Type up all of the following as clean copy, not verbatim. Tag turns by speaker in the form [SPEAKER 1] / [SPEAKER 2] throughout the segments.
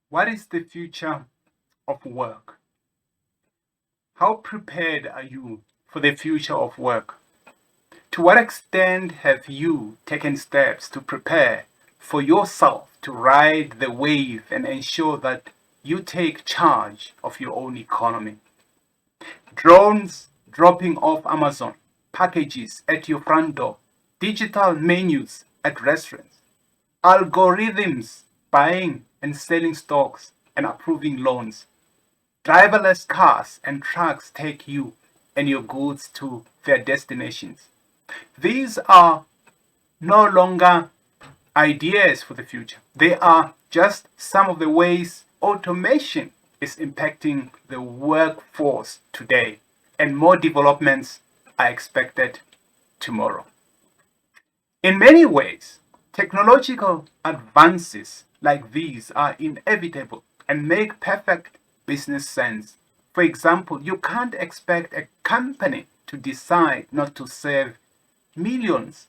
[SPEAKER 1] What is the future of work? How prepared are you for the future of work? To what extent have you taken steps to prepare for yourself to ride the wave and ensure that you take charge of your own economy? Drones dropping off Amazon packages at your front door, digital menus at restaurants, algorithms buying and selling stocks and approving loans. Driverless cars and trucks take you and your goods to their destinations. These are no longer ideas for the future. They are just some of the ways automation is impacting the workforce today, and more developments are expected tomorrow. In many ways, technological advances like these are inevitable and make perfect business sense. For example, you can't expect a company to decide not to save millions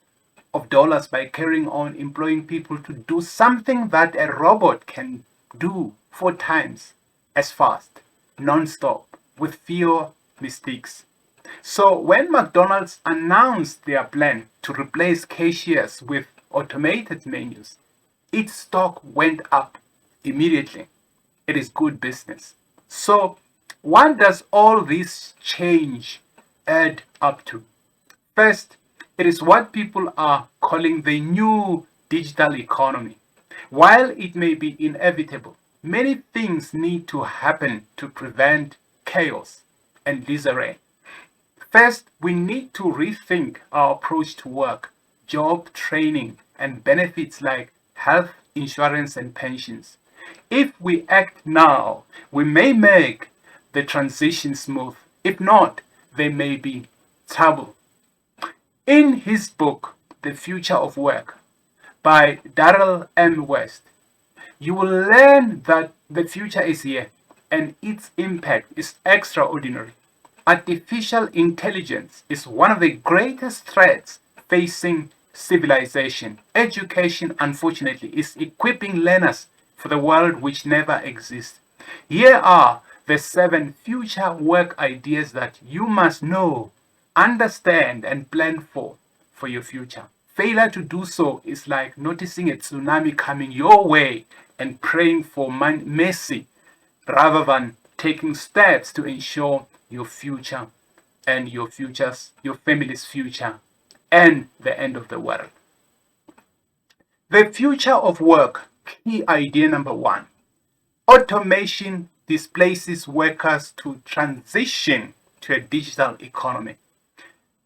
[SPEAKER 1] of dollars by carrying on employing people to do something that a robot can do 4 times as fast, non-stop, with fewer mistakes. So when McDonald's announced their plan to replace cashiers with automated menus, its stock went up immediately. It is good business. So what does all this change add up to? First, it is what people are calling the new digital economy. While it may be inevitable, many things need to happen to prevent chaos and disarray. First, we need to rethink our approach to work, job training, and benefits like health insurance and pensions. If we act now, we may make the transition smooth. If not, there may be trouble. In his book, The Future of Work, by Darrell M. West, you will learn that the future is here and its impact is extraordinary. Artificial intelligence is one of the greatest threats facing civilization. Education, unfortunately, is equipping learners for the world which never exists. Here are the 7 future work ideas that you must know, understand, and plan for your future. Failure to do so is like noticing a tsunami coming your way and praying for mercy rather than taking steps to ensure your future and your family's future, and the end of the world. The future of work, key idea number 1. Automation displaces workers to transition to a digital economy.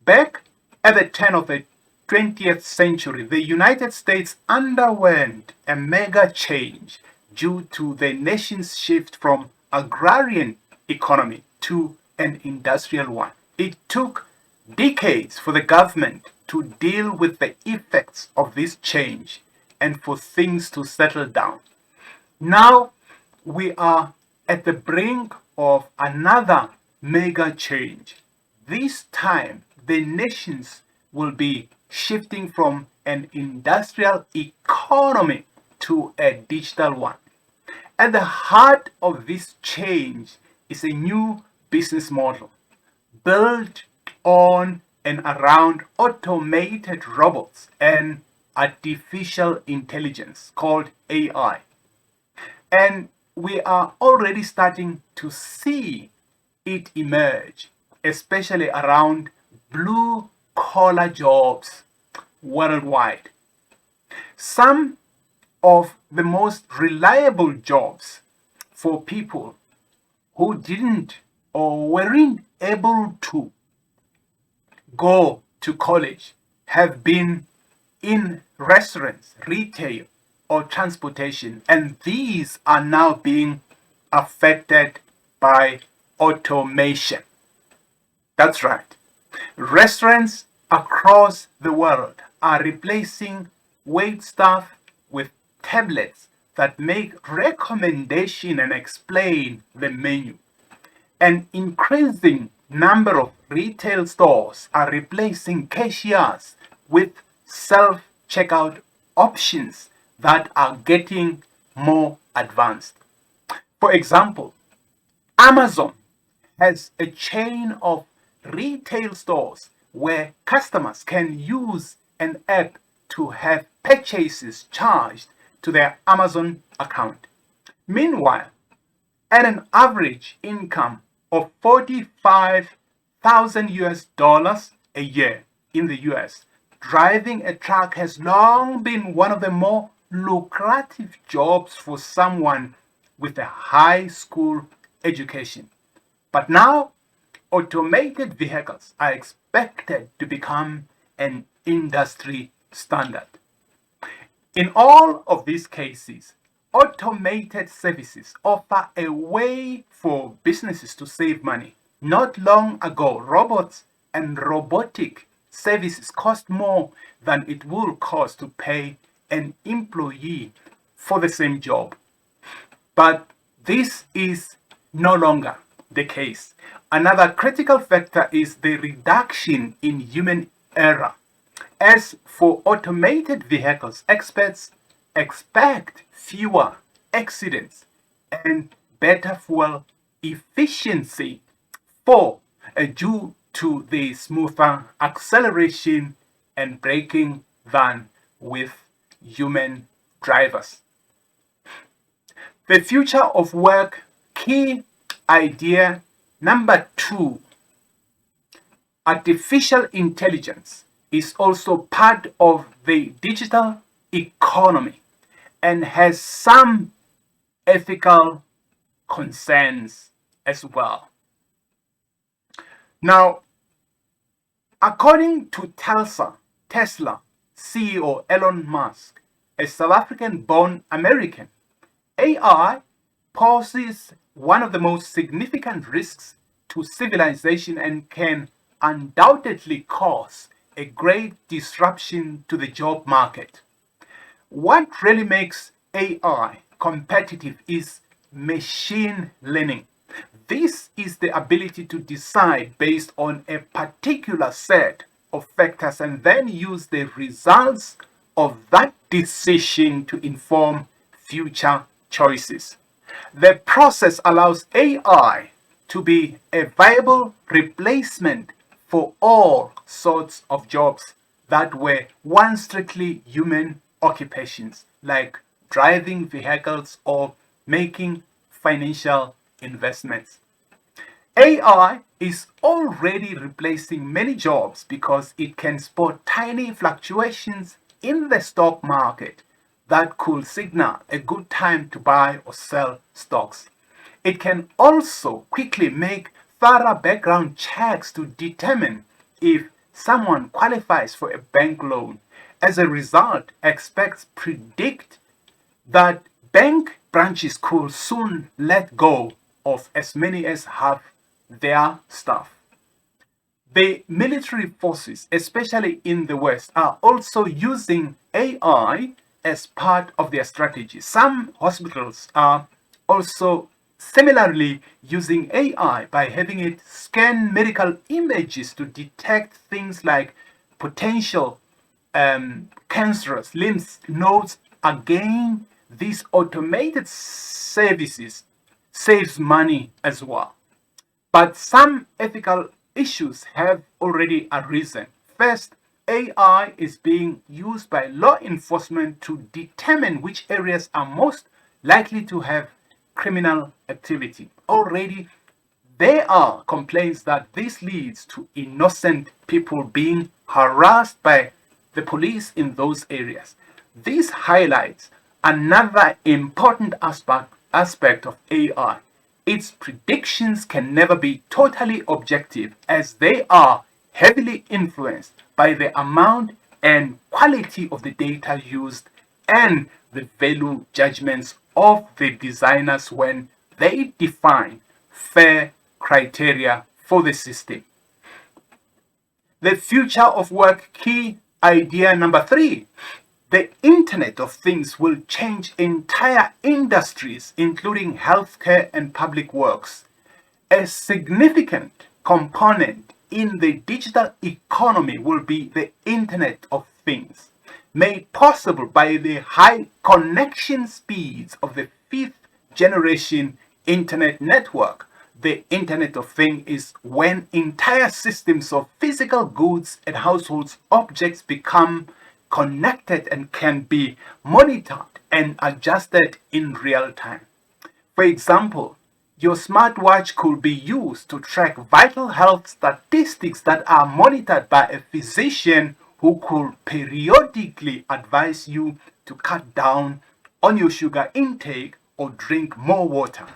[SPEAKER 1] Back at the turn of the 20th century, the United States underwent a mega change due to the nation's shift from agrarian economy to an industrial one. It took decades for the government to deal with the effects of this change and for things to settle down. Now we are at the brink of another mega change. This time, the nations will be shifting from an industrial economy to a digital one. At the heart of this change is a new business model built on and around automated robots and artificial intelligence called AI. And we are already starting to see it emerge, especially around blue collar jobs worldwide. Some of the most reliable jobs for people who didn't or weren't able to go to college have been in restaurants, retail, or transportation, and these are now being affected by automation. That's right. Restaurants across the world are replacing wait staff with tablets that make recommendation and explain the menu. An increasing number of retail stores are replacing cashiers with self-checkout options that are getting more advanced. For example, Amazon has a chain of retail stores where customers can use an app to have purchases charged to their Amazon account. Meanwhile, at an average income of 45,000 US dollars a year in the US, driving a truck has long been one of the more lucrative jobs for someone with a high school education. But now, automated vehicles are expected to become an industry standard. In all of these cases, automated services offer a way for businesses to save money. Not long ago, robots and robotic services cost more than it will cost to pay an employee for the same job. But this is no longer the case. Another critical factor is the reduction in human error. As for automated vehicles, experts expect fewer accidents and better fuel efficiency due to the smoother acceleration and braking than with human drivers. The future of work key idea number 2. Artificial intelligence is also part of the digital economy and has some ethical concerns as well. Now, according to Tesla CEO Elon Musk, a South African-born American, AI poses one of the most significant risks to civilization and can undoubtedly cause a great disruption to the job market. What really makes AI competitive is machine learning. This is the ability to decide based on a particular set of factors and then use the results of that decision to inform future choices. The process allows AI to be a viable replacement for all sorts of jobs that were once strictly human occupations, like driving vehicles or making financial investments. AI is already replacing many jobs because it can spot tiny fluctuations in the stock market that could signal a good time to buy or sell stocks. It can also quickly make thorough background checks to determine if someone qualifies for a bank loan. As a result, experts predict that bank branches could soon let go of as many as half their staff. The military forces, especially in the West, are also using AI as part of their strategy. Some hospitals are also similarly using AI by having it scan medical images to detect things like potential cancerous lymph nodes. Again, these automated services saves money as well. But some ethical issues have already arisen. First, AI is being used by law enforcement to determine which areas are most likely to have criminal activity. Already, there are complaints that this leads to innocent people being harassed by the police in those areas. This highlights another important aspect of AI. Its predictions can never be totally objective as they are heavily influenced by the amount and quality of the data used and the value judgments of the designers when they define fair criteria for the system. The future of work key idea number 3. The Internet of Things will change entire industries, including healthcare and public works. A significant component in the digital economy will be the Internet of Things, made possible by the high connection speeds of the 5th generation internet network. The Internet of Things is when entire systems of physical goods and household objects become connected and can be monitored and adjusted in real time. For example, your smartwatch could be used to track vital health statistics that are monitored by a physician who could periodically advise you to cut down on your sugar intake or drink more water.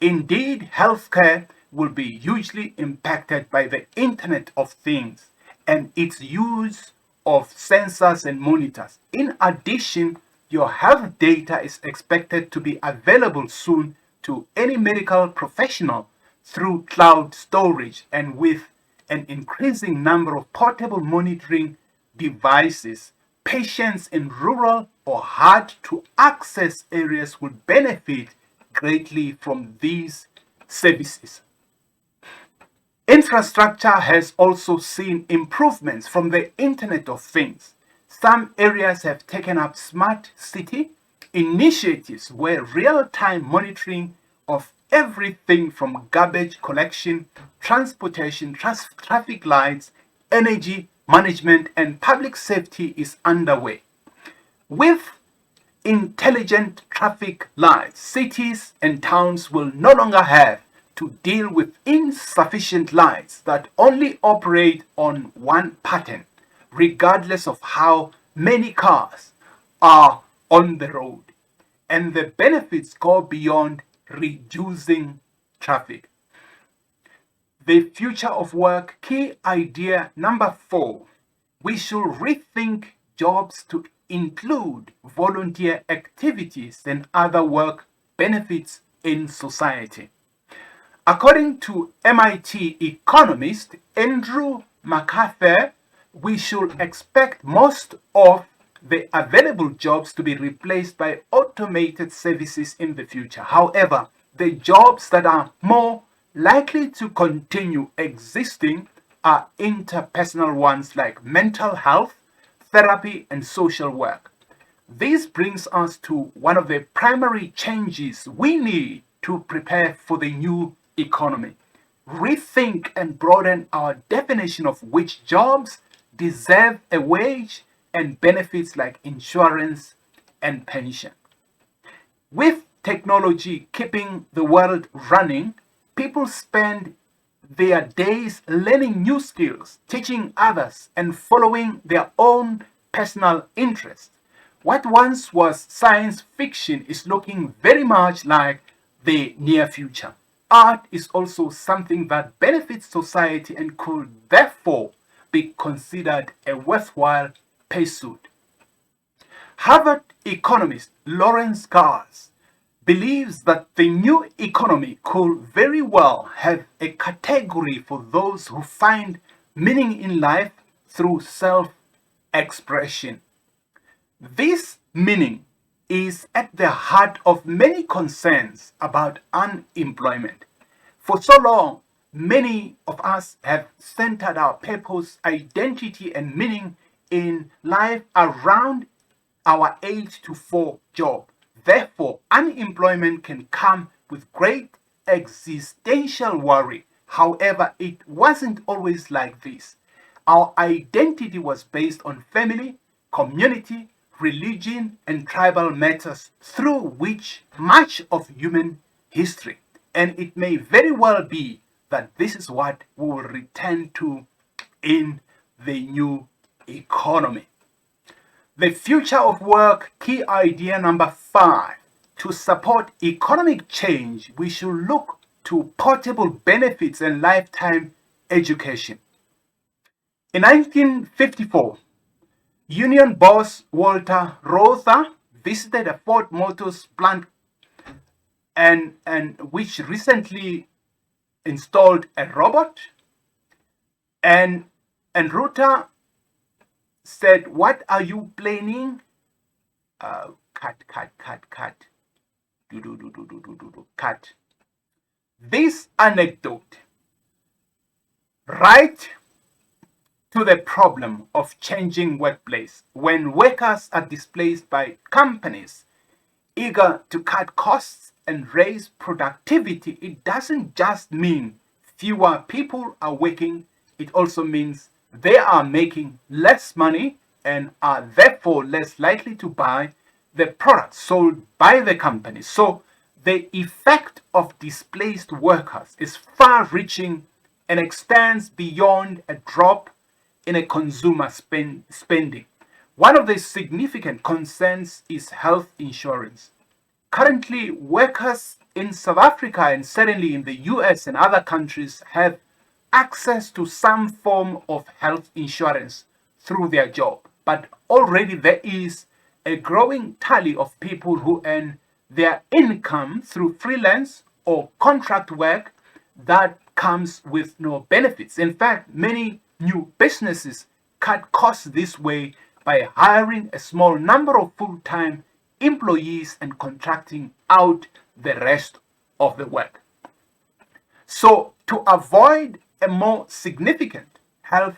[SPEAKER 1] Indeed, healthcare will be hugely impacted by the Internet of Things and its use of sensors and monitors. In addition, your health data is expected to be available soon to any medical professional through cloud storage, and with an increasing number of portable monitoring devices, patients in rural or hard to access areas will benefit greatly from these services. Infrastructure has also seen improvements from the Internet of Things. Some areas have taken up smart city initiatives where real-time monitoring of everything from garbage collection, transportation, traffic lights, energy management, and public safety is underway. With intelligent traffic lights, cities and towns will no longer have to deal with insufficient lights that only operate on one pattern, regardless of how many cars are on the road. And the benefits go beyond reducing traffic. The future of work, key idea number 4. We should rethink jobs to include volunteer activities and other work benefits in society. According to MIT economist Andrew McAfee, we should expect most of the available jobs to be replaced by automated services in the future. However, the jobs that are more likely to continue existing are interpersonal ones like mental health, therapy, and social work. This brings us to one of the primary changes we need to prepare for the new economy. Rethink and broaden our definition of which jobs deserve a wage and benefits like insurance and pension. With technology keeping the world running, people spend their days learning new skills, teaching others, and following their own personal interests. What once was science fiction is looking very much like the near future. Art is also something that benefits society and could therefore be considered a worthwhile pursuit. Harvard economist Lawrence Gars believes that the new economy could very well have a category for those who find meaning in life through self-expression. This meaning is at the heart of many concerns about unemployment. For so long, many of us have centered our purpose, identity, and meaning in life around our 8 to 4 job. Therefore, unemployment can come with great existential worry. However, it wasn't always like this. Our identity was based on family, community, religion, and tribal matters through which much of human history. And it may very well be that this is what we will return to in the new economy. The future of work, key idea number 5. To support economic change, we should look to portable benefits and lifetime education. In 1954, Union boss Walter Reuther visited a Ford Motors plant and which recently installed a robot, and Reuther said, "What are you planning?" Cut. Cut. This anecdote, right to the problem of changing workplace when workers are displaced by companies eager to cut costs and raise productivity, it doesn't just mean fewer people are working, it also means they are making less money and are therefore less likely to buy the products sold by the company. So the effect of displaced workers is far reaching and extends beyond a drop in a consumer spending. One of the significant concerns is health insurance. Currently, workers in South Africa and certainly in the US and other countries have access to some form of health insurance through their job. But already there is a growing tally of people who earn their income through freelance or contract work that comes with no benefits. In fact, many new businesses cut costs this way by hiring a small number of full-time employees and contracting out the rest of the work. So, to avoid a more significant health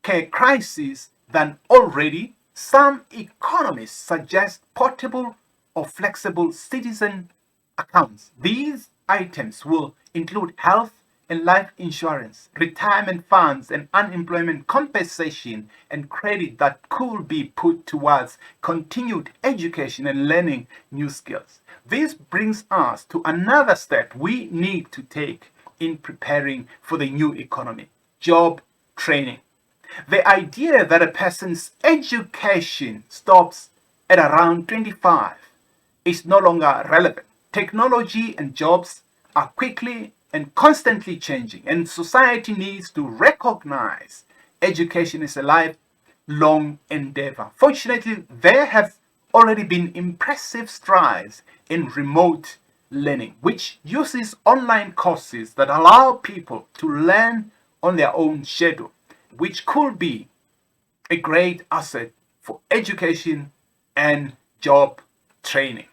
[SPEAKER 1] care crisis than already, some economists suggest portable or flexible citizen accounts. These items will include health and life insurance, retirement funds, and unemployment compensation and credit that could be put towards continued education and learning new skills. This brings us to another step we need to take in preparing for the new economy: job training. The idea that a person's education stops at around 25 is no longer relevant. Technology and jobs are quickly and constantly changing, and society needs to recognize education is a lifelong endeavor. Fortunately, there have already been impressive strides in remote learning, which uses online courses that allow people to learn on their own schedule, which could be a great asset for education and job training.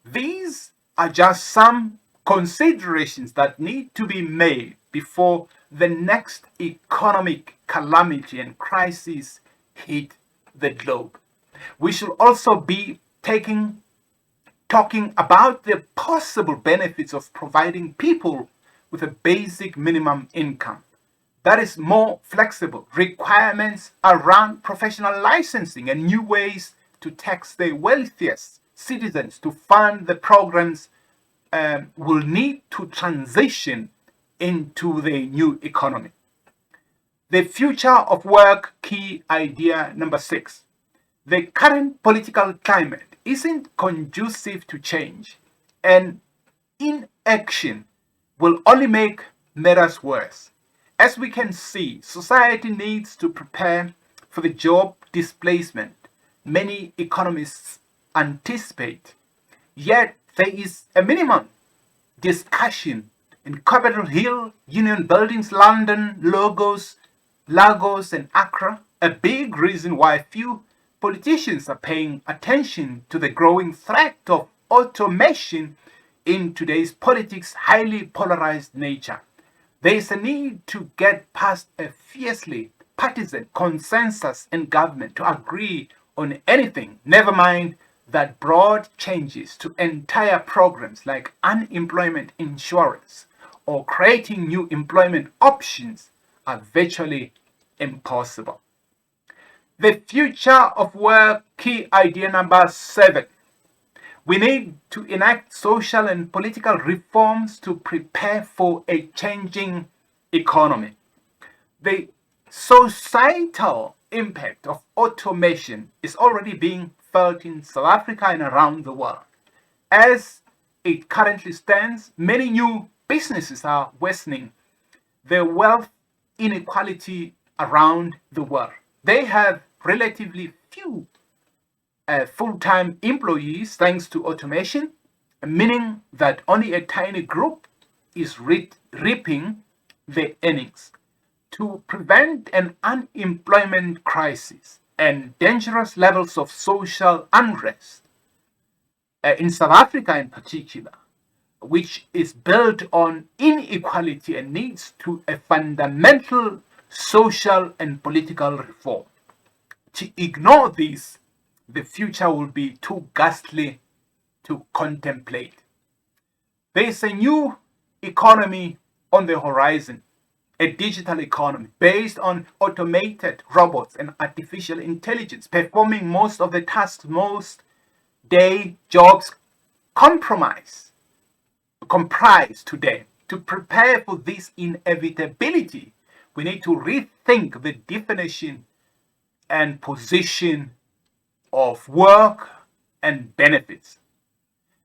[SPEAKER 1] These are just some considerations that need to be made before the next economic calamity and crisis hit the globe. We should also be talking about the possible benefits of providing people with a basic minimum income that is more flexible, requirements around professional licensing, and new ways to tax the wealthiest citizens to fund the programs will need to transition into the new economy. The future of work, key idea number 6. The current political climate isn't conducive to change, and inaction will only make matters worse. As we can see, society needs to prepare for the job displacement many economists anticipate. Yet there is a minimum discussion in Capitol Hill, Union Buildings, London, Lagos, and Accra. A big reason why few politicians are paying attention to the growing threat of automation in today's politics' highly polarized nature. There is a need to get past a fiercely partisan consensus in government to agree on anything, never mind that broad changes to entire programs like unemployment insurance or creating new employment options are virtually impossible. The future of work, key idea number 7. We need to enact social and political reforms to prepare for a changing economy. The societal impact of automation is already being felt in South Africa and around the world. As it currently stands, many new businesses are worsening the wealth inequality around the world. They have relatively few full-time employees thanks to automation, meaning that only a tiny group is reaping the earnings. To prevent an unemployment crisis and dangerous levels of social unrest in South Africa in particular, which is built on inequality and needs to a fundamental social and political reform. To ignore this, the future will be too ghastly to contemplate. There is a new economy on the horizon, a digital economy based on automated robots and artificial intelligence performing most of the tasks most day jobs comprise today. To prepare for this inevitability, we need to rethink the definition and position of work and benefits.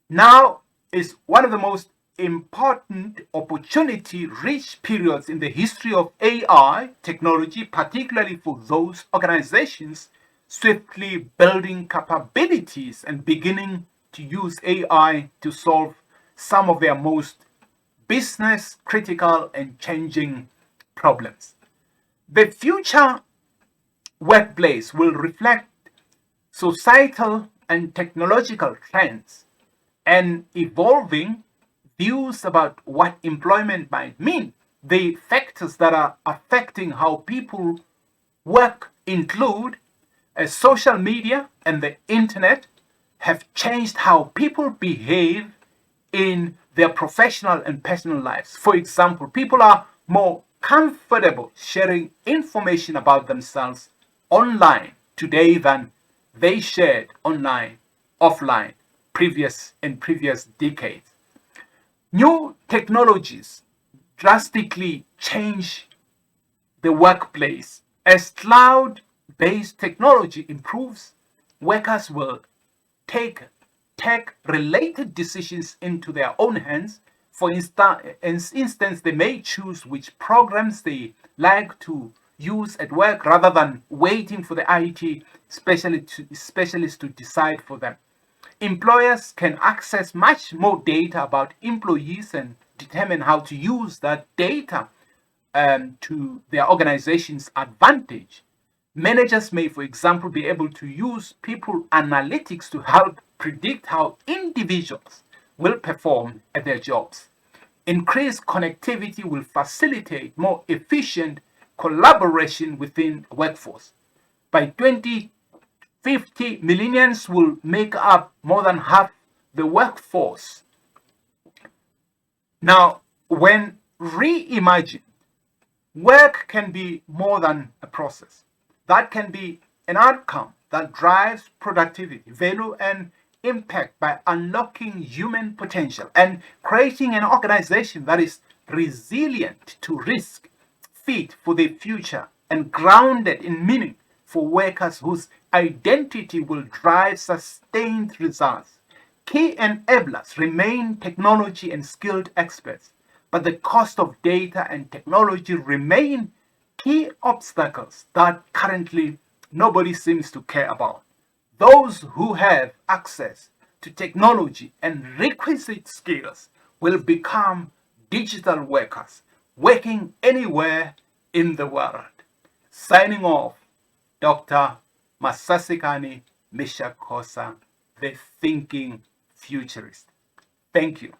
[SPEAKER 1] Now is one of the most important opportunity-rich periods in the history of AI technology, particularly for those organizations swiftly building capabilities and beginning to use AI to solve some of their most business critical and changing problems. The future workplace will reflect societal and technological trends and evolving views about what employment might mean. The factors that are affecting how people work include social media and the internet have changed how people behave in their professional and personal lives. For example, people are more comfortable sharing information about themselves online today than they shared offline in previous decades. New technologies drastically change the workplace. As cloud-based technology improves, workers will take tech-related decisions into their own hands. For instance, they may choose which programs they like to use at work rather than waiting for the IT specialist to decide for them. Employers can access much more data about employees and determine how to use that data to their organization's advantage. Managers may, for example, be able to use people analytics to help predict how individuals will perform at their jobs. Increased connectivity will facilitate more efficient collaboration within the workforce. By 2050, millennials will make up more than half the workforce. Now, when reimagined, work can be more than a process. That can be an outcome that drives productivity, value, and impact by unlocking human potential and creating an organization that is resilient to risk, fit for the future, and grounded in meaning for workers whose identity will drive sustained results. Key enablers remain technology and skilled experts, but the cost of data and technology remain key obstacles that currently nobody seems to care about. Those who have access to technology and requisite skills will become digital workers, working anywhere in the world. Signing off, Dr. Masasikani Mishakosa, the thinking futurist. Thank you.